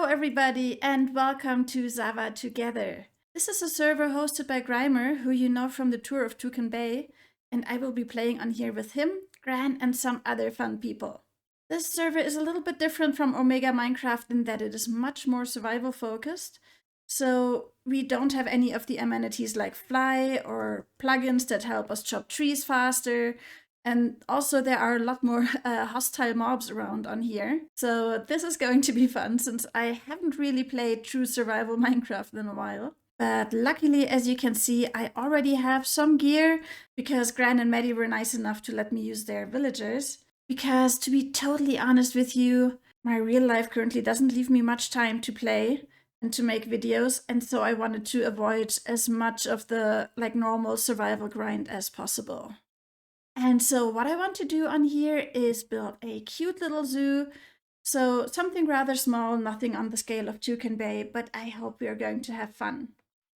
everybody, and welcome to ZAWA Together. This is a server hosted by Grimer, who you know from the tour of Toucan Bay, and I will be playing on here with him, Gran, and some other fun people. This server is a little bit different from Omega Minecraft in that it is much more survival focused, so we don't have any of the amenities like fly or plugins that help us chop trees faster. And also there are a lot more hostile mobs around on here. So this is going to be fun since I haven't really played true survival Minecraft in a while. But luckily, as you can see, I already have some gear because Gran and Maddie were nice enough to let me use their villagers. Because to be totally honest with you, my real life currently doesn't leave me much time to play and to make videos. And so I wanted to avoid as much of the normal survival grind as possible. And so what I want to do on here is build a cute little zoo. So something rather small, nothing on the scale of Toucan Bay, but I hope we are going to have fun.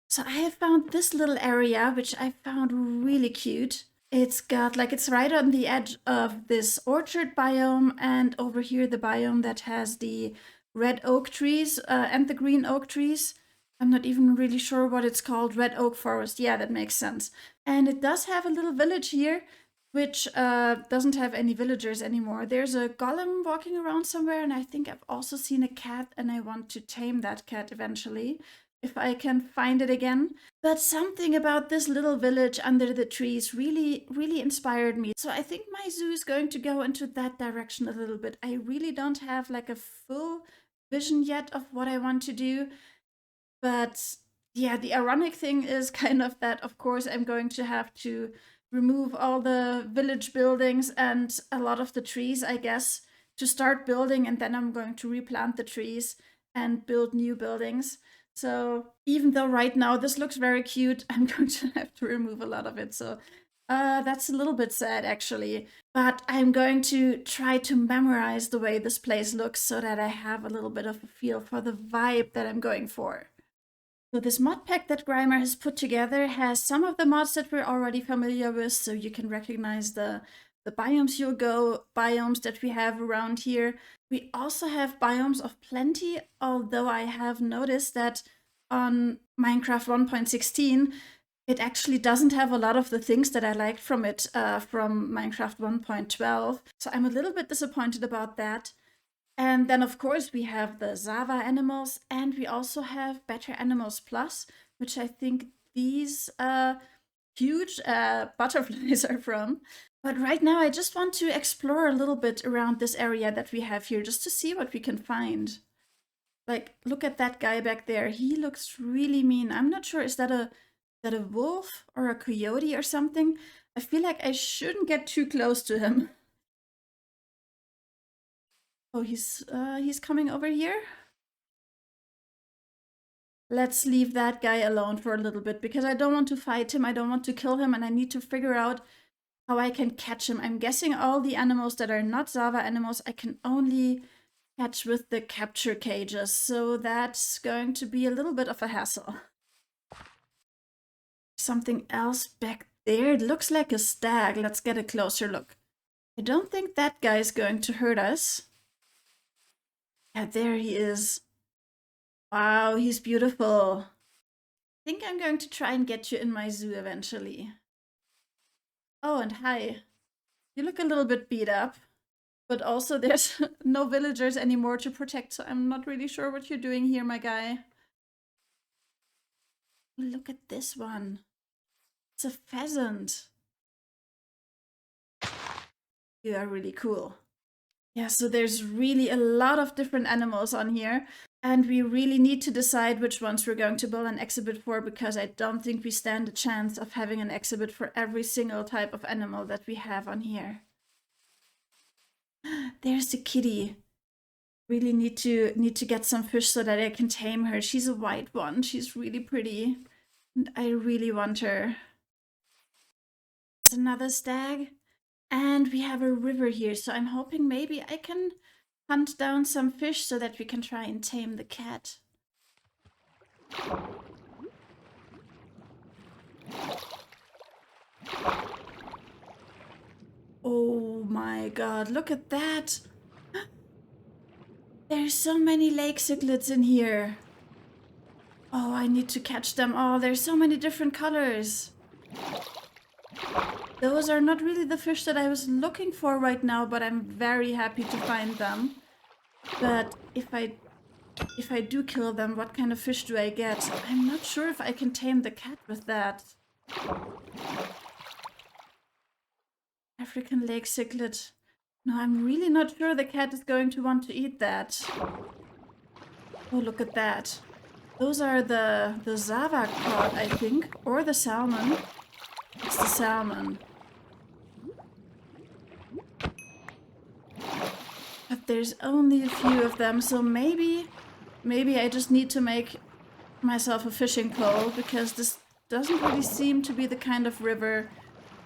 So I have found this little area, which I found really cute. It's got, it's right on the edge of this orchard biome, and over here the biome that has the red oak trees and the green oak trees. I'm not even really sure what it's called, red oak forest. Yeah, that makes sense. And it does have a little village here, which doesn't have any villagers anymore. There's a golem walking around somewhere, and I think I've also seen a cat, and I want to tame that cat eventually, if I can find it again. But something about this little village under the trees really inspired me. So I think my zoo is going to go into that direction a little bit. I really don't have a full vision yet of what I want to do. But yeah, the ironic thing is kind of that, of course, I'm going to have to remove all the village buildings and a lot of the trees, I guess, to start building, and then I'm going to replant the trees and build new buildings. So even though right now this looks very cute, I'm going to have to remove a lot of it. So that's a little bit sad, actually. But I'm going to try to memorize the way this place looks so that I have a little bit of a feel for the vibe that I'm going for. So this mod pack that Grimer has put together has some of the mods that we're already familiar with, so you can recognize the biomes you'll go, biomes that we have around here. We also have biomes of plenty, although I have noticed that on Minecraft 1.16, it actually doesn't have a lot of the things that I liked from it from Minecraft 1.12. So I'm a little bit disappointed about that. And then, of course, we have the ZAWA animals, and we also have Better Animals Plus, which I think these huge butterflies are from. But right now, I just want to explore a little bit around this area that we have here, just to see what we can find. Look at that guy back there. He looks really mean. I'm not sure, is that a wolf or a coyote or something? I feel like I shouldn't get too close to him. Oh, he's coming over here. Let's leave that guy alone for a little bit because I don't want to fight him. I don't want to kill him, and I need to figure out how I can catch him. I'm guessing all the animals that are not ZAWA animals I can only catch with the capture cages, so that's going to be a little bit of a hassle. Something else back there. It looks like a stag. Let's get a closer look. I don't think that guy is going to hurt us. Yeah, there he is. Wow, he's beautiful. I think I'm going to try and get you in my zoo eventually. Oh, and hi. You look a little bit beat up, but also there's no villagers anymore to protect, so I'm not really sure what you're doing here, my guy. Look at this one. It's a pheasant. You are really cool. Yeah, so there's really a lot of different animals on here, and we really need to decide which ones we're going to build an exhibit for, because I don't think we stand a chance of having an exhibit for every single type of animal that we have on here. There's the kitty. Really need to get some fish so that I can tame her. She's a white one. She's really pretty, and I really want her. There's another stag. And we have a river here, so I'm hoping maybe I can hunt down some fish so that we can try and tame the cat. Oh my god, look at that! There's so many lake cichlids in here. Oh, I need to catch them all. There's so many different colors. Those are not really the fish that I was looking for right now, but I'm very happy to find them. But if I do kill them, what kind of fish do I get? I'm not sure if I can tame the cat with that. African lake cichlid. No, I'm really not sure the cat is going to want to eat that. Oh, look at that. Those are the ZAWA cod, I think, or the salmon. It's the salmon. But there's only a few of them, so maybe I just need to make myself a fishing pole, because this doesn't really seem to be the kind of river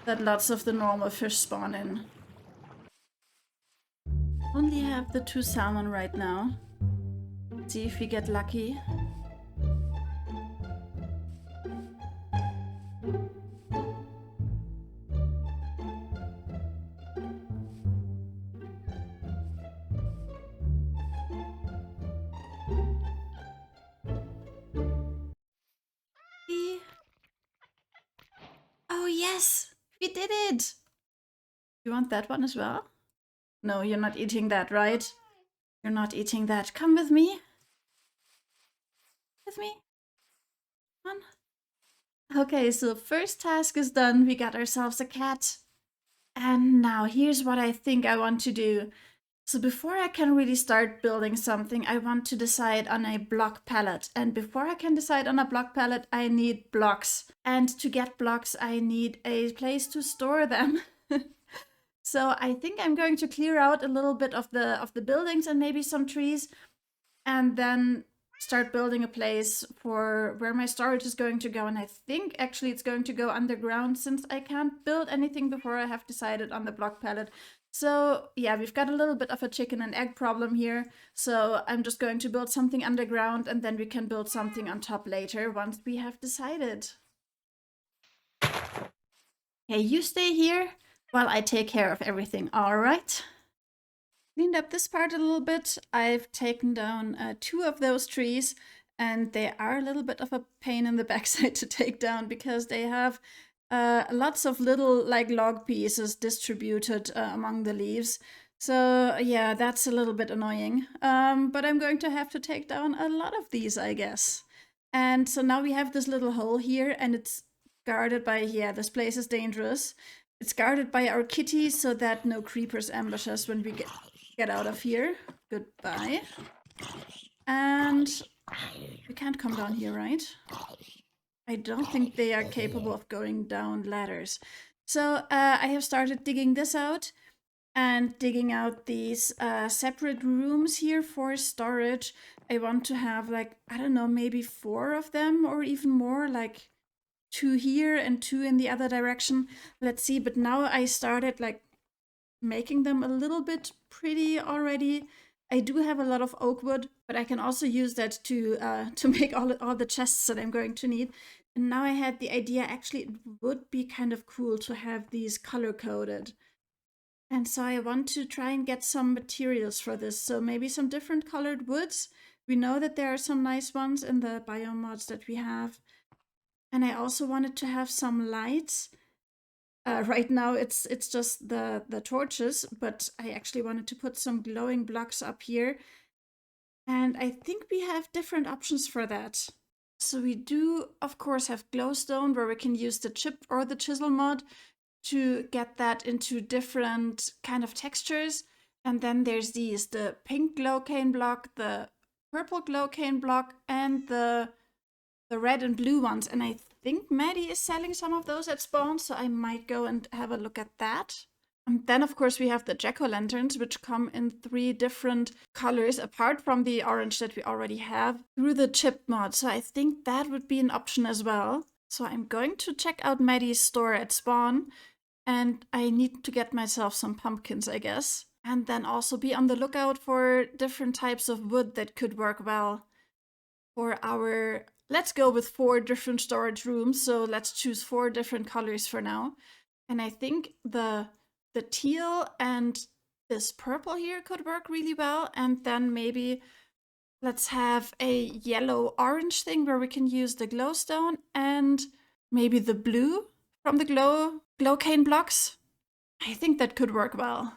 that lots of the normal fish spawn in. Only have the 2 salmon right now. Let's see if we get lucky. Oh yes, we did it! You want that one as well? No, you're not eating that, right? You're not eating that. Come with me. With me. Come on. Okay, so first task is done. We got ourselves a cat. And now here's what I think I want to do. So before I can really start building something, I want to decide on a block palette. And before I can decide on a block palette, I need blocks. And to get blocks, I need a place to store them. So I think I'm going to clear out a little bit of the buildings and maybe some trees, and then start building a place for where my storage is going to go. And I think actually it's going to go underground, since I can't build anything before I have decided on the block palette. So yeah, we've got a little bit of a chicken and egg problem here. So I'm just going to build something underground, and then we can build something on top later once we have decided. Hey, you stay here while I take care of everything, all right? Cleaned up this part a little bit. I've taken down 2 of those trees, and they are a little bit of a pain in the backside to take down, because they have lots of little like log pieces distributed among the leaves. So yeah, that's a little bit annoying. But I'm going to have to take down a lot of these, I guess. And so now we have this little hole here, and it's guarded by, yeah, this place is dangerous. It's guarded by our kitty so that no creepers ambush us when we get out of here. Goodbye. And we can't come down here, right? I don't think they are capable of going down ladders. So I have started digging this out and digging out these separate rooms here for storage. I want to have, like, I don't know, maybe 4 of them or even more, like 2 here and 2 in the other direction. Let's see, but now I started like making them a little bit pretty already. I do have a lot of oak wood, but I can also use that to make all the chests that I'm going to need. And now I had the idea, actually it would be kind of cool to have these color-coded. And so I want to try and get some materials for this. So maybe some different colored woods. We know that there are some nice ones in the biome mods that we have. And I also wanted to have some lights. Right now it's just the torches, but I actually wanted to put some glowing blocks up here. And I think we have different options for that. So we do, of course, have glowstone, where we can use the chip or the chisel mod to get that into different kind of textures. And then there's these, the pink glow cane block, the purple glow cane block, and the red and blue ones. And I think Maddie is selling some of those at spawn, so I might go and have a look at that. And then, of course, we have the jack-o'-lanterns, which come in 3 different colors, apart from the orange that we already have, through the chip mod. So I think that would be an option as well. So I'm going to check out Maddie's store at spawn, and I need to get myself some pumpkins, I guess. And then also be on the lookout for different types of wood that could work well for our... Let's go with 4 different storage rooms, so let's choose 4 different colors for now. And I think the teal and this purple here could work really well. And then maybe let's have a yellow-orange thing where we can use the glowstone and maybe the blue from the glow cane blocks. I think that could work well.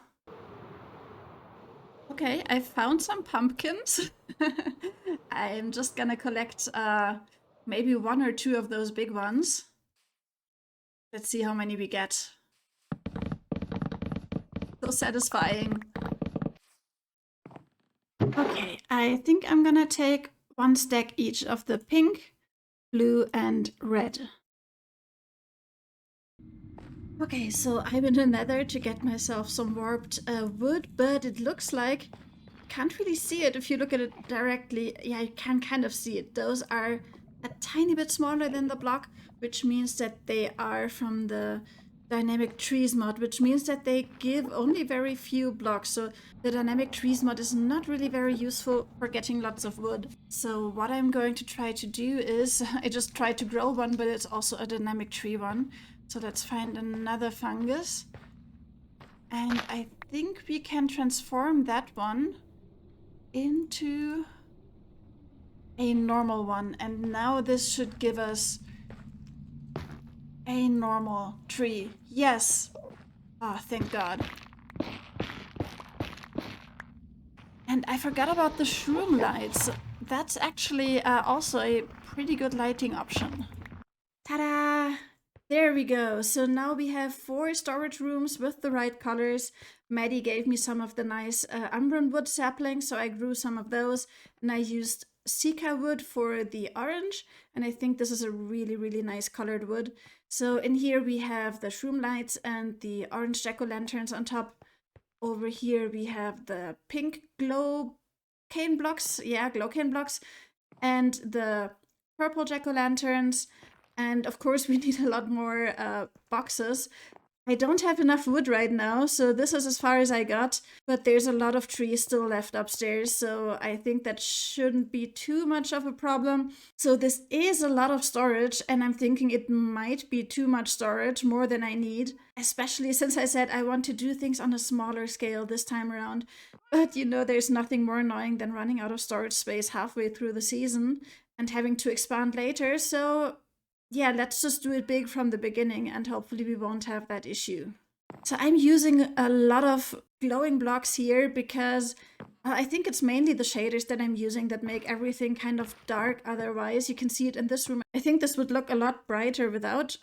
Okay, I found some pumpkins. I'm just gonna collect maybe 1 or 2 of those big ones. Let's see how many we get. So satisfying. Okay, I think I'm gonna take 1 stack each of the pink, blue, and red. Okay, so I'm in the nether to get myself some warped wood, but it looks like I can't really see it if you look at it directly. Yeah, you can kind of see it. Those are a tiny bit smaller than the block, which means that they are from the dynamic trees mod, which means that they give only very few blocks. So the dynamic trees mod is not really very useful for getting lots of wood. So what I'm going to try to do is, I just tried to grow one, but it's also a dynamic tree one. So let's find another fungus. And I think we can transform that one into a normal one. And now this should give us a normal tree. Yes. Ah, thank God. And I forgot about the shroom lights. That's actually also a pretty good lighting option. Ta-da! There we go. So now we have 4 storage rooms with the right colors. Maddie gave me some of the nice Umbran wood saplings, so I grew some of those. And I used Sika wood for the orange. And I think this is a really, really nice colored wood. So in here we have the shroom lights and the orange jack-o'-lanterns on top. Over here we have the pink glow cane blocks. Yeah, glow cane blocks. And the purple jack-o'-lanterns. And of course, we need a lot more boxes. I don't have enough wood right now, so this is as far as I got. But there's a lot of trees still left upstairs, so I think that shouldn't be too much of a problem. So this is a lot of storage, and I'm thinking it might be too much storage, more than I need. Especially since I said I want to do things on a smaller scale this time around. But you know, there's nothing more annoying than running out of storage space halfway through the season and having to expand later, so yeah, let's just do it big from the beginning and hopefully we won't have that issue. So I'm using a lot of glowing blocks here because I think it's mainly the shaders that I'm using that make everything kind of dark otherwise. You can see it in this room. I think this would look a lot brighter without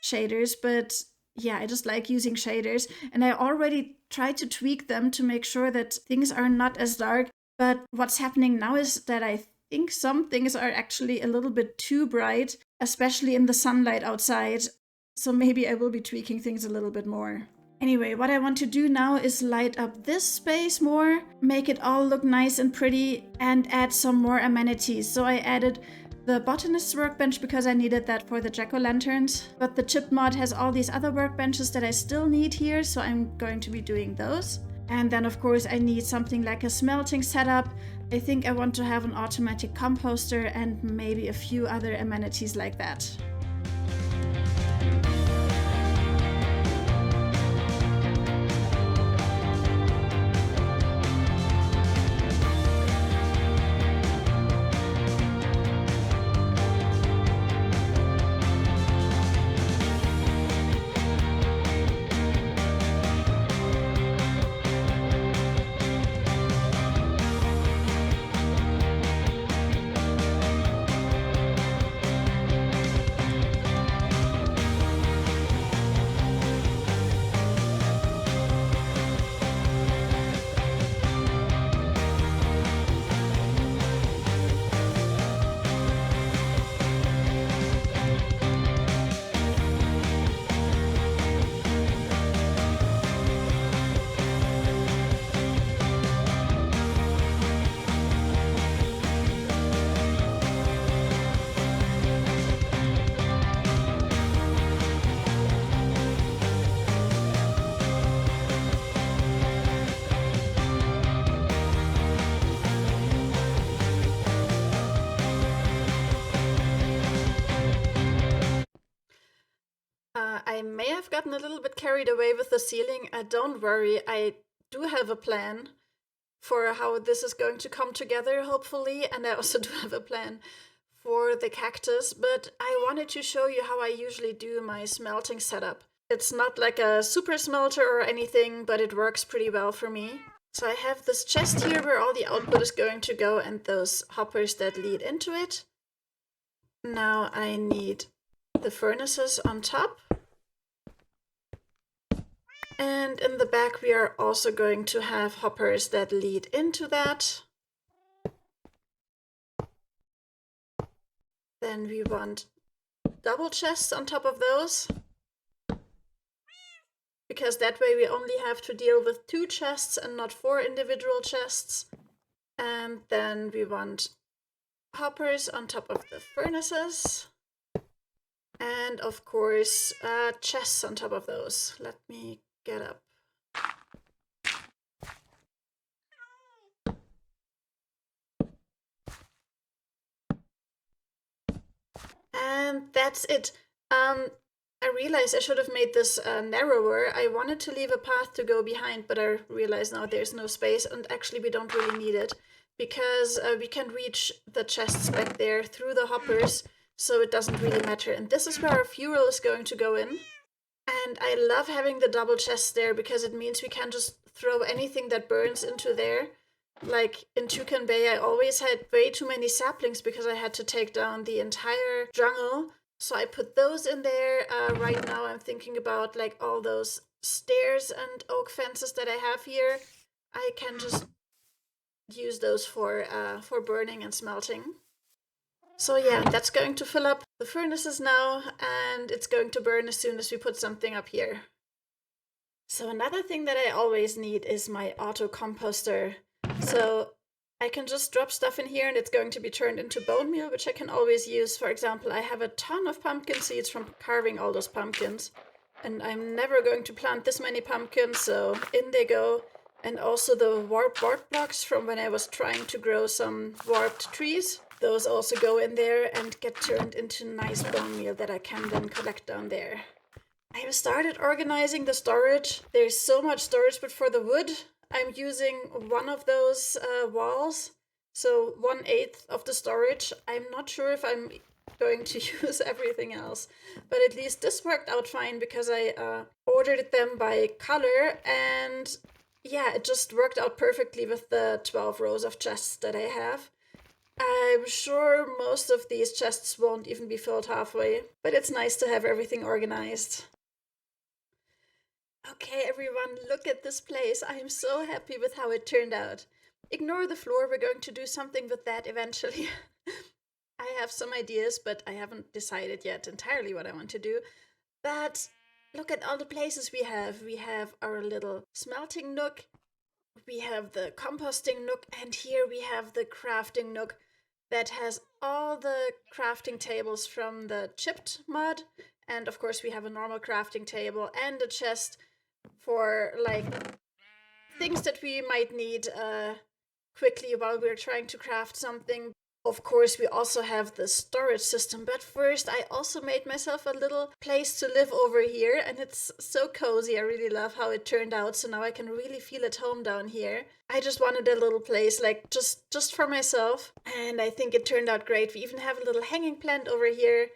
shaders, but yeah, I just like using shaders. And I already tried to tweak them to make sure that things are not as dark. But what's happening now is that I think some things are actually a little bit too bright, especially in the sunlight outside. So maybe I will be tweaking things a little bit more. Anyway, what I want to do now is light up this space more, make it all look nice and pretty, and add some more amenities. So I added the botanist's workbench because I needed that for the jack-o'-lanterns. But the chip mod has all these other workbenches that I still need here, so I'm going to be doing those. And then of course I need something like a smelting setup. I think I want to have an automatic composter and maybe a few other amenities like that. I may have gotten a little bit carried away with the ceiling. Don't worry, I do have a plan for how this is going to come together, hopefully, and I also do have a plan for the cactus, but I wanted to show you how I usually do my smelting setup. It's not like a super smelter or anything, but it works pretty well for me. So I have this chest here where all the output is going to go and those hoppers that lead into it. Now I need the furnaces on top. And in the back we are also going to have hoppers that lead into that. Then we want double chests on top of those, because that way we only have to deal with 2 chests and not 4 individual chests. And then we want hoppers on top of the furnaces. And of course, chests on top of those. Let me get up. And that's it. I realized I should have made this narrower. I wanted to leave a path to go behind, but I realized now there's no space, and actually we don't really need it, because we can reach the chests back there through the hoppers, so it doesn't really matter. And this is where our fuel is going to go in. And I love having the double chests there, because it means we can just throw anything that burns into there. Like in Toucan Bay, I always had way too many saplings because I had to take down the entire jungle. So I put those in there. Right now I'm thinking about like all those stairs and oak fences that I have here. I can just use those for burning and smelting. So yeah, that's going to fill up the furnaces now, and it's going to burn as soon as we put something up here. So another thing that I always need is my auto composter. So I can just drop stuff in here and it's going to be turned into bone meal, which I can always use. For example, I have a ton of pumpkin seeds from carving all those pumpkins, and I'm never going to plant this many pumpkins, so in they go. And also the warped bark blocks from when I was trying to grow some warped trees. Those also go in there and get turned into nice bone meal that I can then collect down there. I have started organizing the storage. There's so much storage, but for the wood, I'm using one of those walls, so 1/8 of the storage. I'm not sure if I'm going to use everything else, but at least this worked out fine because I ordered them by color, and yeah, it just worked out perfectly with the 12 rows of chests that I have. I'm sure most of these chests won't even be filled halfway, but it's nice to have everything organized. Okay, everyone, look at this place. I am so happy with how it turned out. Ignore the floor, we're going to do something with that eventually. I have some ideas, but I haven't decided yet entirely what I want to do. But look at all the places we have. We have our little smelting nook, we have the composting nook, and here we have the crafting nook that has all the crafting tables from the chipped mud. And of course we have a normal crafting table and a chest for like things that we might need quickly while we're trying to craft something. Of course, we also have the storage system, but first I also made myself a little place to live over here, and it's so cozy. I really love how it turned out, so now I can really feel at home down here. I just wanted a little place, like just for myself, and I think it turned out great. We even have a little hanging plant over here,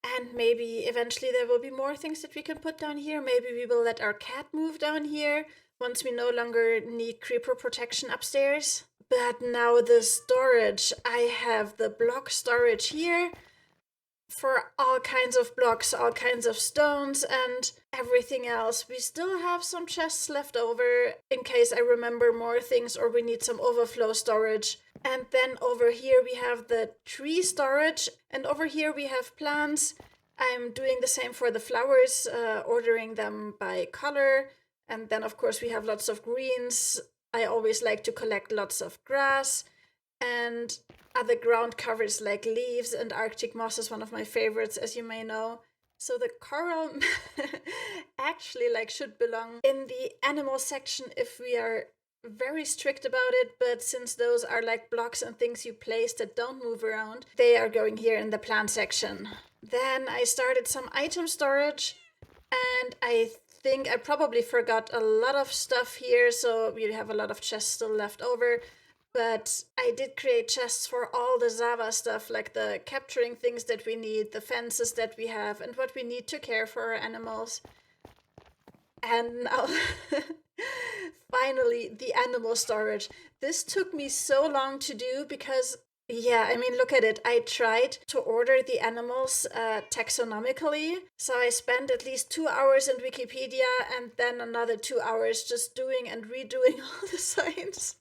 and maybe eventually there will be more things that we can put down here. Maybe we will let our cat move down here once we no longer need creeper protection upstairs. But now the storage. I have the block storage here for all kinds of blocks, all kinds of stones, and everything else. We still have some chests left over in case I remember more things or we need some overflow storage. And then over here we have the tree storage, and over here we have plants. I'm doing the same for the flowers, ordering them by color. And then of course we have lots of greens. I always like to collect lots of grass and other ground covers like leaves, and Arctic moss is one of my favorites, as you may know. So the coral actually should belong in the animal section if we are very strict about it, but since those are like blocks and things you place that don't move around, they are going here in the plant section. Then I started some item storage, and I think I probably forgot a lot of stuff here, so we have a lot of chests still left over. But I did create chests for all the ZAWA stuff, like the capturing things that we need, the fences that we have, and what we need to care for our animals. And now, finally, the animal storage. This took me so long to do because, yeah, I mean, look at it. I tried to order the animals taxonomically. So I spent at least 2 hours in Wikipedia and then another 2 hours just doing and redoing all the signs.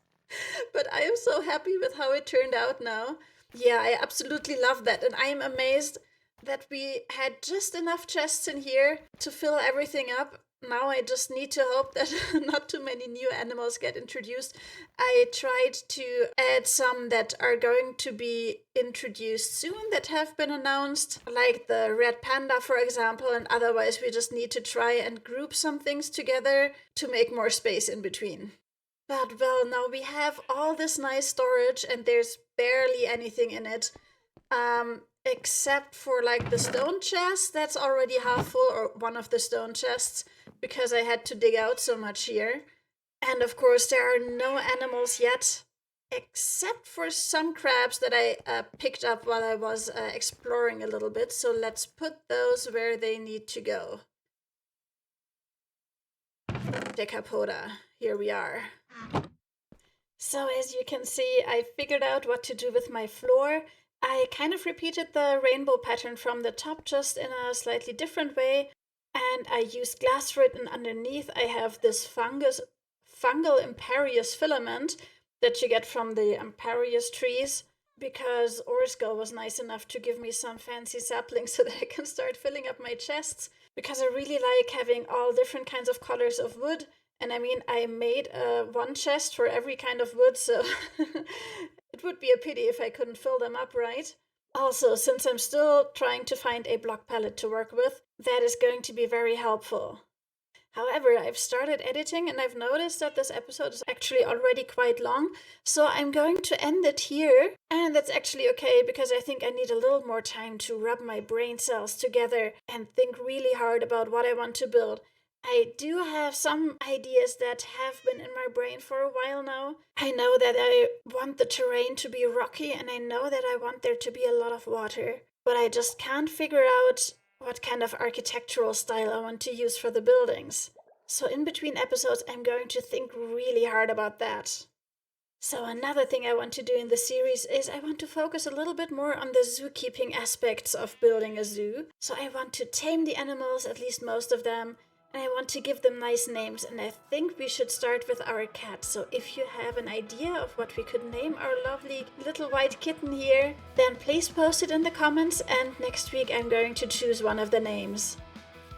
But I am so happy with how it turned out now. Yeah, I absolutely love that. And I am amazed that we had just enough chests in here to fill everything up. Now I just need to hope that not too many new animals get introduced. I tried to add some that are going to be introduced soon that have been announced, like the red panda, for example, and otherwise we just need to try and group some things together to make more space in between. But well, now we have all this nice storage and there's barely anything in it. Except for like the stone chest, that's already half full, or one of the stone chests, because I had to dig out so much here. And of course, there are no animals yet, except for some crabs that I picked up while I was exploring a little bit. So let's put those where they need to go. Decapoda, here we are. So as you can see, I figured out what to do with my floor. I kind of repeated the rainbow pattern from the top, just in a slightly different way. And I used glass for it, and underneath I have this fungal Imperius filament that you get from the Imperius trees, because Orskel was nice enough to give me some fancy saplings so that I can start filling up my chests, because I really like having all different kinds of colors of wood. And I mean, I made one chest for every kind of wood, so it would be a pity if I couldn't fill them up, right? Also, since I'm still trying to find a block palette to work with, that is going to be very helpful. However, I've started editing and I've noticed that this episode is actually already quite long, so I'm going to end it here. And that's actually okay, because I think I need a little more time to rub my brain cells together and think really hard about what I want to build. I do have some ideas that have been in my brain for a while now. I know that I want the terrain to be rocky, and I know that I want there to be a lot of water, but I just can't figure out what kind of architectural style I want to use for the buildings. So in between episodes, I'm going to think really hard about that. So another thing I want to do in the series is I want to focus a little bit more on the zookeeping aspects of building a zoo. So I want to tame the animals, at least most of them, and I want to give them nice names, and I think we should start with our cat. So if you have an idea of what we could name our lovely little white kitten here, then please post it in the comments, and next week I'm going to choose one of the names.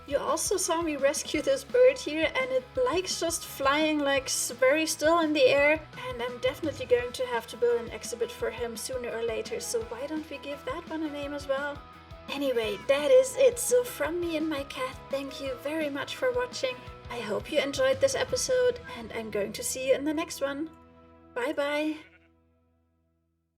You also saw me rescue this bird here, and it likes just flying like very still in the air, and I'm definitely going to have to build an exhibit for him sooner or later, so why don't we give that one a name as well? Anyway, that is it. So from me and my cat, thank you very much for watching. I hope you enjoyed this episode, and I'm going to see you in the next one. Bye bye.